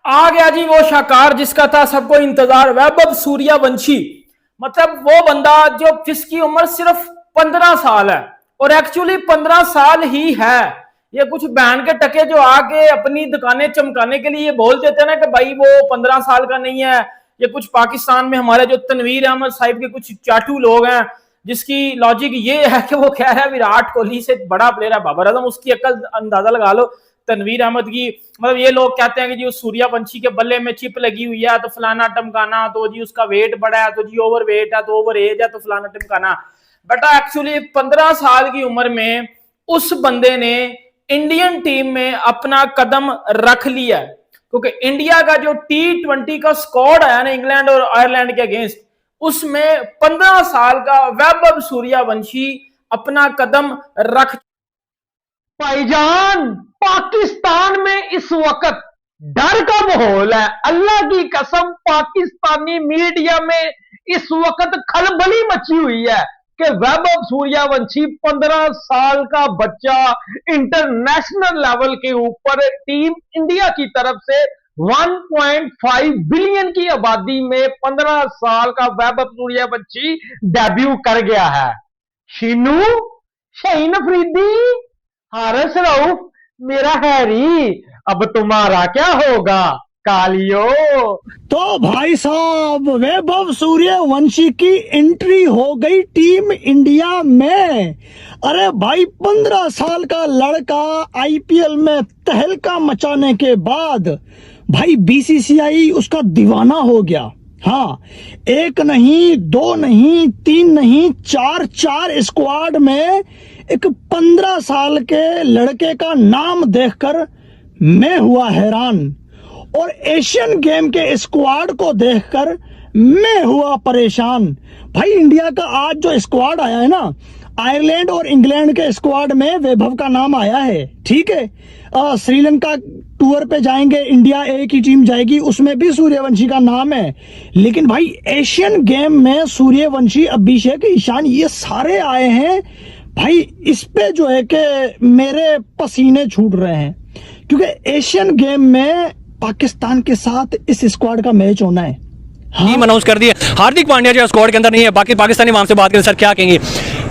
आ गया जी वो शाकार जिसका था सबको इंतजार, वैभव सूर्यवंशी। मतलब वो बंदा जो जिसकी उम्र सिर्फ 15 साल है और एक्चुअली 15 साल ही है। ये कुछ बहन के टके जो आके अपनी दुकानें चमकाने के लिए ये बोल देते हैं ना कि भाई वो 15 साल का नहीं है। ये कुछ पाकिस्तान में हमारे जो तनवीर अहमद साहिब के कुछ चाटू लोग हैं जिसकी लॉजिक ये है कि वो कह रहा है विराट कोहली से बड़ा प्लेयर है बाबर आजम, उसकी अकल अंदाजा लगा लो तनवीर अहमद की। मतलब ये लोग कहते हैं कि जी सूर्यवंशी के बल्ले में चिप लगी हुई है तो फलाना टमकाना, तो जी उसका वेट बड़ा है, तो जी ओवर वेट है, तो ओवर एज है, तो फलाना टमकाना। बेटा एक्चुअली 15 साल की उम्र में उस बंदे ने इंडियन टीम में अपना कदम रख लिया है, क्योंकि इंडिया का जो T20 का स्क्वाड आया ना इंग्लैंड और आयरलैंड के अगेंस्ट, उसमें 15 साल का वैभव सूर्यवंशी अपना कदम रख। भाईजान, पाकिस्तान में इस वक्त डर का माहौल है। अल्लाह की कसम, पाकिस्तानी मीडिया में इस वक्त खलबली मची हुई है कि वैभव सूर्यवंशी 15 साल का बच्चा इंटरनेशनल लेवल के ऊपर टीम इंडिया की तरफ से 1.5 बिलियन की आबादी में 15 साल का वैभव सूर्यवंशी डेब्यू कर गया है। शीनू, शाहीन अफरीदी, हारिस रऊफ, मेरा हैरी, अब तुम्हारा क्या होगा कालियो। तो भाई साहब, वैभव सूर्यवंशी की एंट्री हो गई टीम इंडिया में। अरे भाई, 15 साल का लड़का आईपीएल में तहलका मचाने के बाद भाई बीसीसीआई उसका दीवाना हो गया। हाँ, एक नहीं, दो नहीं, तीन नहीं, चार स्क्वाड में एक 15 साल के लड़के का नाम देखकर मैं हुआ हैरान, और एशियन गेम के स्क्वाड को देखकर मैं हुआ परेशान। भाई, इंडिया का आज जो स्क्वाड आया है ना, आयरलैंड और इंग्लैंड के स्क्वाड में वैभव का नाम आया है, ठीक है। श्रीलंका टूर पे जाएंगे, इंडिया ए की टीम जाएगी, उसमें भी सूर्यवंशी का नाम है। लेकिन भाई, एशियन गेम में सूर्यवंशी, अभिषेक, ईशान, ये सारे आए हैं। भाई, इस पे जो है कि मेरे पसीने छूट रहे हैं, क्योंकि एशियन गेम में पाकिस्तान के साथ इस स्क्वाड का मैच होना है। टीम अनाउंस कर दी है। हार्दिक पांड्या जो स्क्वाड के अंदर नहीं है। बाकी पाकिस्तानी वहां से बात करें, सर क्या कहेंगे?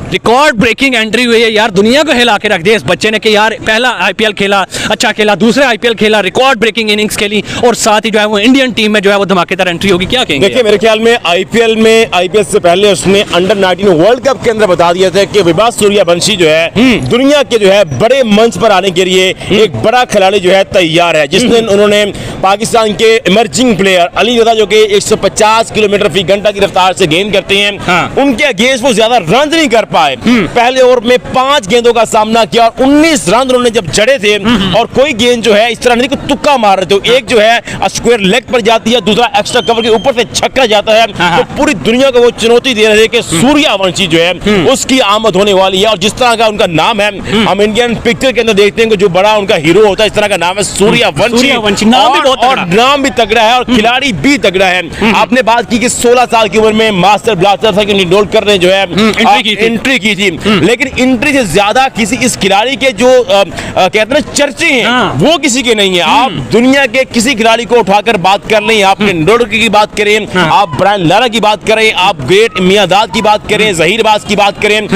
रिकॉर्ड ब्रेकिंग एंट्री हुई है यार, दुनिया को हिला के रख दिया इस बच्चे ने कि यार पहला आईपीएल खेला, अच्छा खेला, दूसरे आईपीएल खेला, रिकॉर्ड ब्रेकिंग इनिंग्स खेली, और साथ ही जो है वो इंडियन टीम में जो है वो धमाकेदार एंट्री होगी। क्या कहेंगे? देखिए, मेरे ख्याल में आईपीएल से पहले उसने अंडर 19 वर्ल्ड कप के अंदर बता दिया था कि वैभव सूर्यवंशी जो है दुनिया के जो है बड़े मंच पर आने के लिए एक बड़ा खिलाड़ी जो है तैयार है। जिस दिन उन्होंने पाकिस्तान के इमर्जिंग प्लेयर अली रजा जो कि 150 किलोमीटर फी घंटा की रफ्तार से गेंद करते हैं, उनके अगेंस्ट वो ज्यादा रन नहीं कर पाए। पहले ओवर में 5 गेंदों का सामना किया और 19 रन उन्होंने जब जड़े थे, और कोई गेंद जो है इस तरह नहीं कि तुक्का मार रहे थे, एक जो है स्क्वायर लेग पर जाती है, दूसरा एक्स्ट्रा कवर के ऊपर से छक्का जाता है। तो पूरी दुनिया को वो चुनौती दे रहे थे कि सूर्यवंशी जो है उसकी आमद होने वाली है। और जिस तरह का उनका नाम है, हम इंडियन पिक्चर के अंदर देखते हैं कि जो बड़ा उनका हीरो होता है, इस तरह का नाम है सूर्यवंशी। नाम भी तगड़ा है और खिलाड़ी भी तगड़ा है। आपने बात की कि 16 साल की उम्र में मास्टर ब्लास्टर था कि नीडोलकर ने जो है एंट्री की थी, लेकिन एंट्री से ज्यादा किसी इस खिलाड़ी के जो कहते हैं चर्चे हैं, वो किसी के नहीं है। आप दुनिया के किसी खिलाड़ी को उठाकर बात कर लें, आप नीडोलकर की बात करें, आप ब्रायन लारा की बात करें, आप ग्रेट मियांदाद की बात करें, जहीरबाज की बात करें,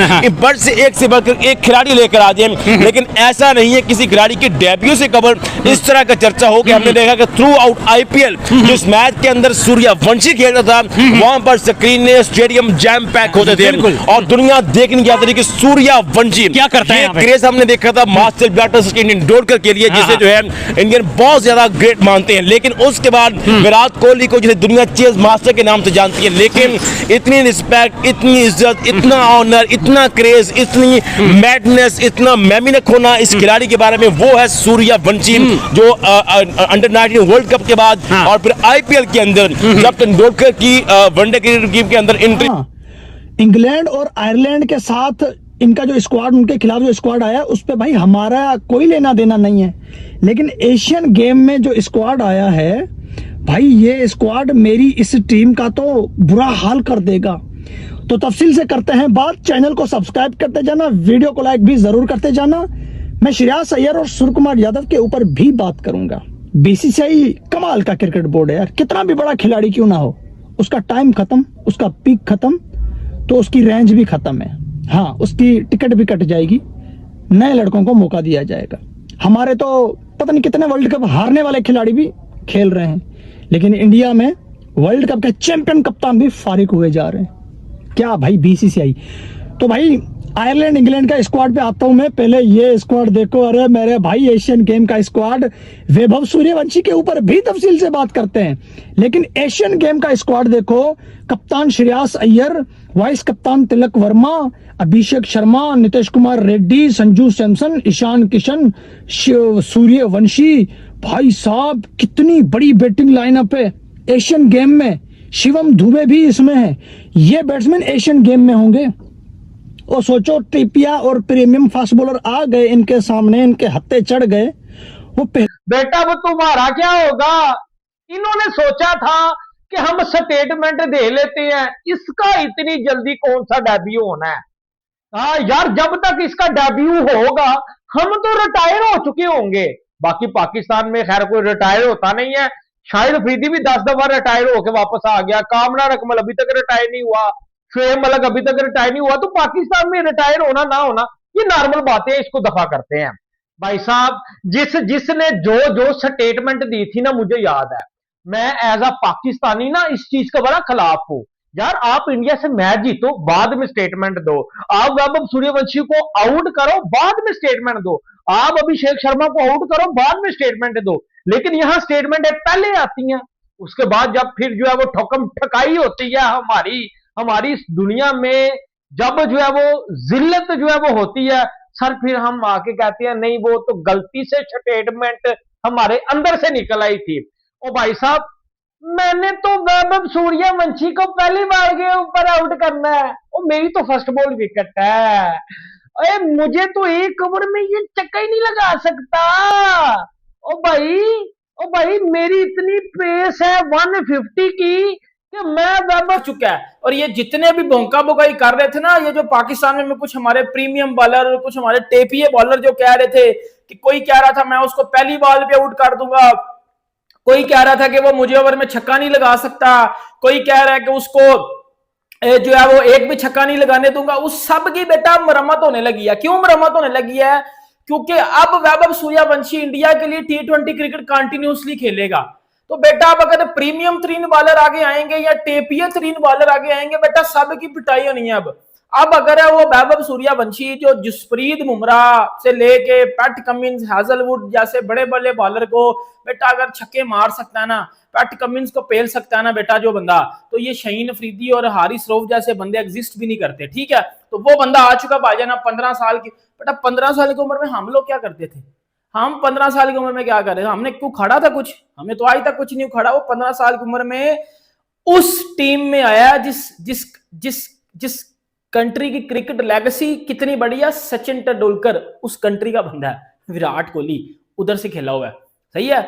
बट से बढ़कर एक खिलाड़ी लेकर आ जाए, लेकिन ऐसा नहीं है किसी खिलाड़ी के डेब्यू से कबर इस तरह का चर्चा हो कि हमने देखा कि थ्रू आउट आईपीएल जिस मैच के अंदर सूर्यवंशी खेलता था, वहां पर स्क्रीन स्टेडियम जैम पैक होते थे और दुनिया देखने की आती थी कि सूर्यवंशी क्या करता है। क्रेज हमने देखा था मास्टर ब्लास्टर नीडोलकर के लिए, जिसे जो है इंडियन बहुत ज्यादा ग्रेट मानते हैं। लेकिन उसके बाद विराट कोहली को जिसे दुनिया चेस मास्टर के नाम से जानती है, लेकिन इतनी रिस्पेक्ट, इतनी इज्जत, इतना ऑनर, इतना क्रेज, इतनी मैडनेस, इतना मैमिनक होना इस खिलाड़ी के बारे में, वो है सूर्यवंशी, जो अंडर 19 वर्ल्ड कप के बाद और फिर आईपीएल के अंदर जब नीडोलकर की वनडे क्रिकेट के अंदर एंट्री। इंग्लैंड और आयरलैंड के साथ इनका जो स्क्वाड, उनके खिलाफ जो स्क्वाड आया, उस पे भाई हमारा कोई लेना देना नहीं है। लेकिन एशियन गेम में जो स्क्वाड आया है भाई, ये स्क्वाड मेरी इस टीम का तो बुरा हाल कर देगा। तो तफसील से करते हैं बात। चैनल को सब्सक्राइब करते जाना, वीडियो को लाइक भी जरूर करते जाना। मैं श्रेयस अय्यर और सूर्य कुमार यादव के ऊपर भी बात करूंगा। बीसीसीआई कमाल का क्रिकेट बोर्ड है यार, कितना भी बड़ा खिलाड़ी क्यों ना हो, उसका टाइम खत्म, उसका पीक खत्म तो उसकी रेंज भी खत्म है। हाँ, उसकी टिकट भी कट जाएगी, नए लड़कों को मौका दिया जाएगा। हमारे तो पता नहीं कितने वर्ल्ड कप हारने वाले खिलाड़ी भी खेल रहे हैं, लेकिन इंडिया में वर्ल्ड कप के चैंपियन कप्तान भी फारिग हुए जा रहे हैं। क्या भाई बीसीसीआई। तो भाई आयरलैंड इंग्लैंड का स्क्वाड पे आता हूं मैं। पहले ये स्क्वाड देखो, अरे मेरे भाई एशियन गेम का स्क्वाड, वैभव सूर्यवंशी के ऊपर भी तफसील से बात करते हैं, लेकिन एशियन गेम का स्क्वाड देखो। कप्तान श्रेयस अय्यर, वाइस कप्तान तिलक वर्मा, अभिषेक शर्मा, नीतीश कुमार रेड्डी, संजू सैमसन, ईशान किशन, सूर्यवंशी। भाई साहब कितनी बड़ी बैटिंग लाइनअप है एशियन गेम में। शिवम दुबे भी इसमें है। ये बैट्समैन एशियन गेम में होंगे। और सोचो टिपिया और प्रीमियम फास्ट बॉलर आ गए इनके सामने, इनके हत्थे चढ़ गए। वो बेटा वो तुम्हारा क्या होगा? इन्होंने सोचा था कि हम स्टेटमेंट दे लेते हैं, इसका इतनी जल्दी कौन सा डेब्यू होना है? हाँ यार, जब तक इसका डेब्यू होगा हम तो रिटायर हो चुके होंगे। बाकी पाकिस्तान में खैर कोई रिटायर होता नहीं है। शाहिद अफरीदी भी 10 दफा रिटायर होकर वापस आ गया, कामरान अकमल अभी तक रिटायर नहीं हुआ, शोएब मलिक अभी तक रिटायर नहीं हुआ। तो पाकिस्तान में रिटायर होना ना होना ये नॉर्मल बातें, इसको दफा करते हैं। भाई साहब, जिसने जो जो स्टेटमेंट दी थी ना, मुझे याद है, मैं एज अ पाकिस्तानी ना इस चीज का बड़ा खिलाफ हूं। यार आप इंडिया से मैच जीतो, बाद में स्टेटमेंट दो। आप वैभव सूर्यवंशी को आउट करो, बाद में स्टेटमेंट दो। आप अभिषेक शर्मा को आउट करो, बाद में स्टेटमेंट दो। लेकिन यहां स्टेटमेंट पहले आती है, उसके बाद जब फिर जो है वो ठोकम ठकाई होती है हमारी हमारी इस दुनिया में, जब जो है वो जिल्लत जो है वो होती है, सर फिर हम आके कहते हैं नहीं वो तो गलती से स्टेटमेंट हमारे अंदर से निकल आई थी। ओ भाई साहब, मैंने तो वैभव सूर्यवंशी को पहली बार के ऊपर आउट करना है, और मेरी तो फर्स्ट बॉल विकेट है। अरे मुझे तो एक ओवर में ये चक्का ही नहीं लगा सकता। ओ भाई, ओ भाई, मेरी इतनी पेस है 150 की कि मैं वैभव चुका है। और ये जितने भी भोंका बोकाई कर रहे थे ना, ये जो पाकिस्तान में कुछ हमारे प्रीमियम बॉलर, कुछ हमारे टेपीए बॉलर जो कह रहे थे कि कोई कह रहा था मैं उसको पहली बॉल पे आउट कर दूंगा, कोई कह रहा था कि वो मुझे ओवर में छक्का नहीं लगा सकता, कोई कह रहा है कि उसको जो है वो एक भी छक्का नहीं लगाने दूंगा, उस सब की बेटा मरम्मत होने लगी है। क्यों मरम्मत होने लगी है? क्योंकि अब वैभव सूर्यवंशी इंडिया के लिए T20 क्रिकेट कंटिन्यूसली खेलेगा। तो बेटा अब अगर प्रीमियम 3 बॉलर आगे आएंगे या टेपीए 3 बॉलर आगे आएंगे, बेटा सब की पिटाई होनी है। अब अगर है वो वैभव सूर्यवंशी जो जसप्रीत बुमराह से लेके पैट कमिंस, हैजलवुड जैसे बड़े बड़े बॉलर को बेटा अगर छक्के मार सकता है ना, पैट कमिंस को पेल सकता है ना बेटा जो बंदा, तो ये शाहीन अफरीदी और हारिस रऊफ जैसे बंदे एग्जिस्ट भी नहीं करते। ठीक है, तो वो बंदा आ चुका भाईजान 15 साल की। बेटा 15 साल की उम्र में हम लोग क्या करते थे? हम 15 साल की उम्र में क्या कर रहे थे? हमने क्यों खड़ा था कुछ? हमने तो आज तक कुछ नहीं खड़ा। वो 15 साल की उम्र में उस टीम में आया जिस जिस जिस जिस कंट्री की क्रिकेट लेगेसी कितनी बड़ी है। सचिन तेंदुलकर उस कंट्री का बंदा है, विराट कोहली उधर से खेला हुआ है। सही है,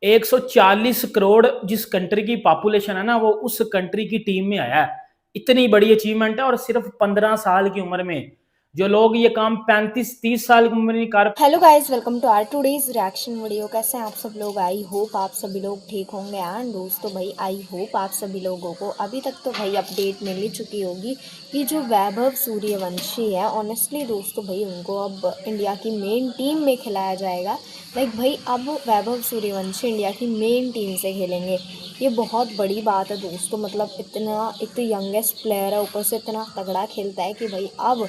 140 करोड़ जिस कंट्री की पॉपुलेशन है ना, वो उस कंट्री की टीम में आया है। इतनी बड़ी अचीवमेंट है। और सिर्फ 15 साल की उम्र में जो लोग ये काम 35-30 साल की उम्र में कर। Hello guys, welcome to our today's reaction video. कैसे हैं आप सब लोग? आई होप आप सभी लोग ठीक होंगे। एंड दोस्तों भाई, आई होप आप सभी लोगों को अभी तक तो भाई अपडेट मिल ही चुकी होगी कि जो वैभव सूर्यवंशी है, ऑनेस्टली दोस्तों भाई उनको अब इंडिया की मेन टीम में खिलाया जाएगा। लाइक भाई अब वैभव सूर्यवंशी इंडिया की मेन टीम से खेलेंगे। ये बहुत बड़ी बात है दोस्तों। मतलब इतना एक तो यंगेस्ट प्लेयर है, ऊपर से इतना तगड़ा खेलता है कि भाई अब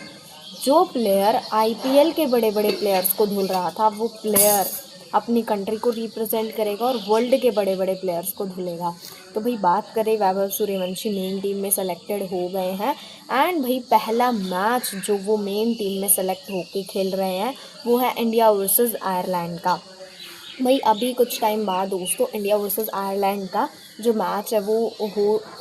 जो प्लेयर आईपीएल के बड़े बड़े प्लेयर्स को धुल रहा था, वो प्लेयर अपनी कंट्री को रिप्रेजेंट करेगा और वर्ल्ड के बड़े बड़े प्लेयर्स को धुलेगा। तो भाई बात करें, वैभव सूर्यवंशी मेन टीम में सेलेक्टेड हो गए हैं। एंड भाई पहला मैच जो वो मेन टीम में सेलेक्ट होके खेल रहे हैं वो है इंडिया वर्सेस आयरलैंड का। भाई अभी कुछ टाइम बाद दोस्तों इंडिया वर्सेस आयरलैंड का जो मैच है वो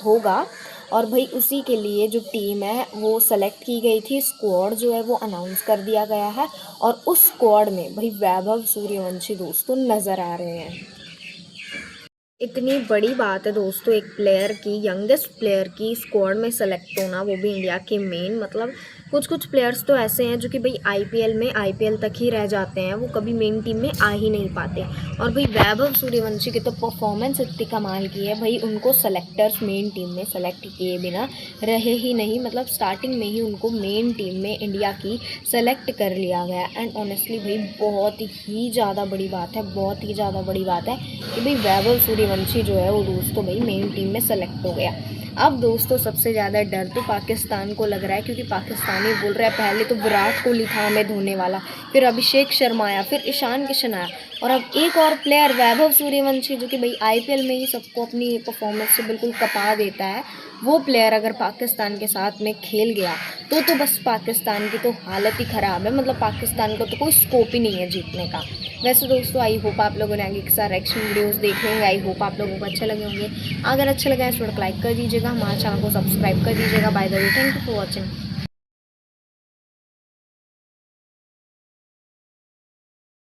होगा। और भाई उसी के लिए जो टीम है वो सेलेक्ट की गई थी, स्क्वाड जो है वो अनाउंस कर दिया गया है। और उस स्क्वाड में भाई वैभव सूर्यवंशी दोस्तों नज़र आ रहे हैं। इतनी बड़ी बात है दोस्तों, एक प्लेयर की, यंगेस्ट प्लेयर की स्क्वाड में सेलेक्ट होना, वो भी इंडिया के मेन। मतलब कुछ प्लेयर्स तो ऐसे हैं जो कि भाई आईपीएल तक ही रह जाते हैं, वो कभी मेन टीम में आ ही नहीं पाते। और भाई वैभव सूर्यवंशी की तो परफॉर्मेंस इतनी कमाल की है, भाई उनको सेलेक्टर्स मेन टीम में सेलेक्ट किए बिना रहे ही नहीं। मतलब स्टार्टिंग में ही उनको मेन टीम में इंडिया की सेलेक्ट कर लिया गया। एंड ऑनेस्टली भाई बहुत ही ज़्यादा बड़ी बात है, बहुत ही ज़्यादा बड़ी बात है कि भाई वैभव सूर्यवंशी जो है वो दोस्तों भाई मेन टीम में सेलेक्ट हो गया। अब दोस्तों सबसे ज़्यादा डर तो पाकिस्तान को लग रहा है, क्योंकि पाकिस्तानी बोल रहा है पहले तो विराट कोहली था हमें धोने वाला, फिर अभिषेक शर्मा आया, फिर ईशान किशन आया, और अब एक और प्लेयर वैभव सूर्यवंशी जो कि भाई आईपीएल में ही सबको अपनी परफॉर्मेंस से बिल्कुल कपा देता है, वो प्लेयर अगर पाकिस्तान के साथ में खेल गया तो बस पाकिस्तान की तो हालत ही ख़राब है। मतलब पाकिस्तान को तो कोई स्कोप ही नहीं है जीतने का। वैसे दोस्तों आई होप आप लोगों ने आगे के साथ रिएक्शन वीडियोस देखे होंगे, आई होप आप लोगों को अच्छे लगे होंगे। अगर अच्छे लगे तो लाइक कर दीजिएगा, हमारे चैनल को सब्सक्राइब कर दीजिएगा। By the way, thank you for watching.